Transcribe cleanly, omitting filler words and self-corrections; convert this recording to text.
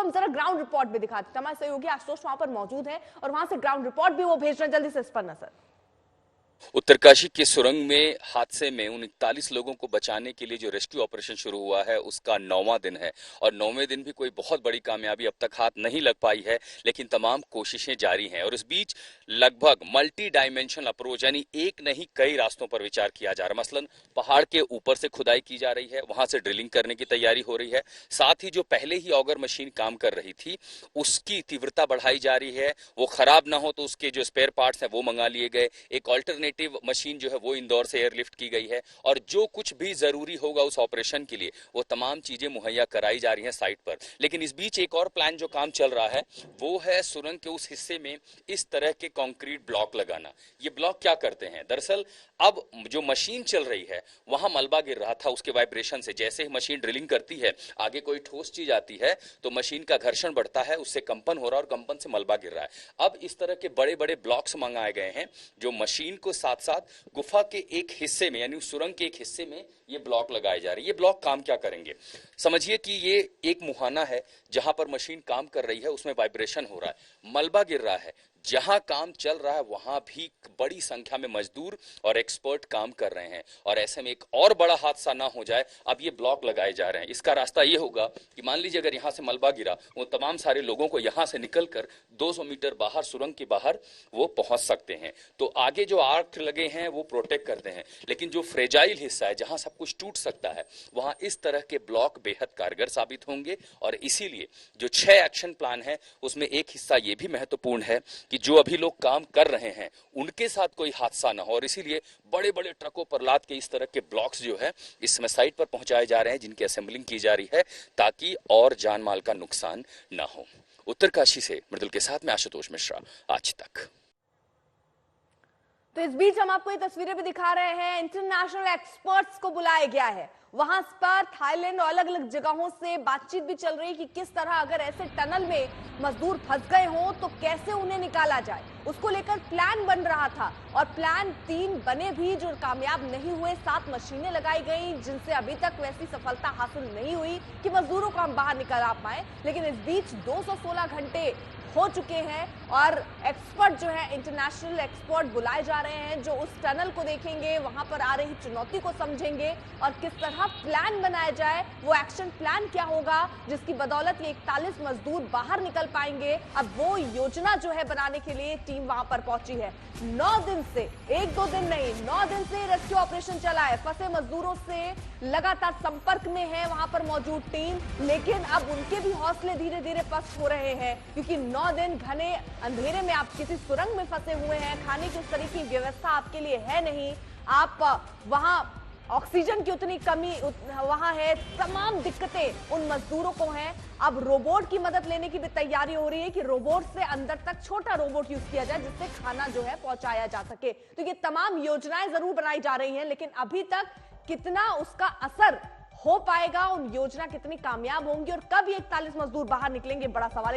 हम जरा ground report भी दिखाते हैं। हमारे सहयोगी आशुतोष वहां पर मौजूद है और वहां से ग्राउंड रिपोर्ट भी वो भेज रहे हैं, जल्दी से इस पर नजर। उत्तरकाशी के सुरंग में हादसे में उन 41 लोगों को बचाने के लिए जो रेस्क्यू ऑपरेशन शुरू हुआ है उसका 9वां दिन है और 9वें दिन भी कोई बहुत बड़ी कामयाबी अब तक हाथ नहीं लग पाई है, लेकिन तमाम कोशिशें जारी हैं। और इस बीच लगभग मल्टी डायमेंशनल अप्रोच यानी एक नहीं कई रास्तों पर विचार किया जा रहा है। मसलन पहाड़ के ऊपर से खुदाई की जा रही है, वहां से ड्रिलिंग करने की तैयारी हो रही है। साथ ही जो पहले ही ऑगर मशीन काम कर रही थी उसकी तीव्रता बढ़ाई जा रही है, वो खराब ना हो तो उसके जो स्पेयर पार्ट्स हैं वो मंगा लिए गए। एक ऑल्टरनेटिव मशीन जो है वो इंदौर से एयरलिफ्ट की गई है और जो कुछ भी जरूरी होगा उस ऑपरेशन के लिए वो तमाम चीजें मुहैया कराई जा रही हैं साइट पर। लेकिन इस बीच एक और प्लान जो काम चल रहा है वो है सुरंग के उस हिस्से में इस तरह के कंक्रीट ब्लॉक लगाना। ये ब्लॉक क्या करते हैं, दरअसल अब जो मशीन चल रही है वहां मलबा गिर रहा था, उसके वाइब्रेशन से जैसे ही मशीन ड्रिलिंग करती है आगे कोई ठोस चीज आती है तो मशीन का घर्षण बढ़ता है, उससे कंपन हो रहा है और कंपन से मलबा गिर रहा है। अब इस तरह के बड़े बड़े ब्लॉक्स मंगाए गए हैं जो मशीन को साथ साथ गुफा के एक हिस्से में यानी सुरंग के एक हिस्से में ये ब्लॉक लगाए जा रहे हैं। ये ब्लॉक काम क्या करेंगे, समझिए कि ये एक मुहाना है जहां पर मशीन काम कर रही है, उसमें वाइब्रेशन हो रहा है, मलबा गिर रहा है। जहां काम चल रहा है वहां भी बड़ी संख्या में मजदूर और एक्सपर्ट काम कर रहे हैं और ऐसे में एक और बड़ा हादसा ना हो जाए, अब ये ब्लॉक लगाए जा रहे हैं। इसका रास्ता ये होगा कि मान लीजिए अगर यहां से मलबा गिरा, वो तमाम सारे लोगों को यहां से निकलकर 200 मीटर बाहर सुरंग के बाहर वो पहुंच सकते हैं। तो आगे जो आर्क लगे हैं वो प्रोटेक्ट करते हैं, लेकिन जो फ्रेजाइल हिस्सा है जहां सब कुछ टूट सकता है वहां इस तरह के ब्लॉक बेहद कारगर साबित होंगे। और इसीलिए जो 6 एक्शन प्लान है उसमें एक हिस्सा ये भी महत्वपूर्ण है कि जो अभी लोग काम कर रहे हैं उनके साथ कोई हादसा ना हो, और इसीलिए बड़े बड़े ट्रकों पर लाद के इस तरह के ब्लॉक्स जो है इस समय साइट पर पहुंचाए जा रहे हैं, जिनकी असेंबलिंग की जा रही है ताकि और जान माल का नुकसान ना हो। उत्तरकाशी से मृदुल के साथ में आशुतोष मिश्रा, आज तक। तो इस बीच हम आपको ये तस्वीरें भी दिखा रहे हैं, इंटरनेशनल एक्सपर्ट्स को बुलाया गया है। वहां पर थाईलैंड और अलग अलग जगहों से बातचीत भी चल रही है कि किस तरह अगर ऐसे टनल में मजदूर फंस गए हों तो कैसे उन्हें निकाला जाए, उसको लेकर प्लान बन रहा था। और प्लान 3 बने भी जो कामयाब नहीं हुए। 7 मशीनें लगाई गई जिनसे अभी तक वैसी सफलता हासिल नहीं हुई कि मजदूरों को हम बाहर निकाल पाए। लेकिन इस बीच 216 घंटे हो चुके हैं और एक्सपर्ट जो है, इंटरनेशनल एक्सपर्ट बुलाए जा रहे हैं जो उस टनल को देखेंगे, वहां पर आ रही चुनौती को समझेंगे और किस तरह प्लान बनाया जाए, वो एक्शन प्लान क्या होगा जिसकी बदौलत ये 41 मजदूर बाहर निकल पाएंगे। अब वो योजना जो है बनाने के लिए टीम वहां पर पहुंची है। 9 दिन से, 1-2 दिन नहीं, 9 दिन से रेस्क्यू ऑपरेशन चला है। फंसे मजदूरों से लगातार संपर्क में है वहां पर मौजूद टीम, लेकिन अब उनके भी हौसले धीरे धीरे पस्त हो रहे हैं क्योंकि 9 दिन घने अंधेरे में आप किसी सुरंग में फंसे हुए हैं, खाने की उस तरह की व्यवस्था आपके लिए है नहीं, आप वहां ऑक्सीजन की उतनी कमी वहां है, तमाम दिक्कतें उन मजदूरों को हैं। अब रोबोट की मदद लेने की भी तैयारी हो रही है कि रोबोट से अंदर तक छोटा रोबोट यूज किया जाए जिससे खाना जो है पहुंचाया जा सके। तो ये तमाम योजनाएं जरूर बनाई जा रही हैं, लेकिन अभी तक कितना उसका असर हो पाएगा, उन योजना कितनी कामयाब होंगी और कब ये 41 मजदूर बाहर निकलेंगे, बड़ा सवाल है।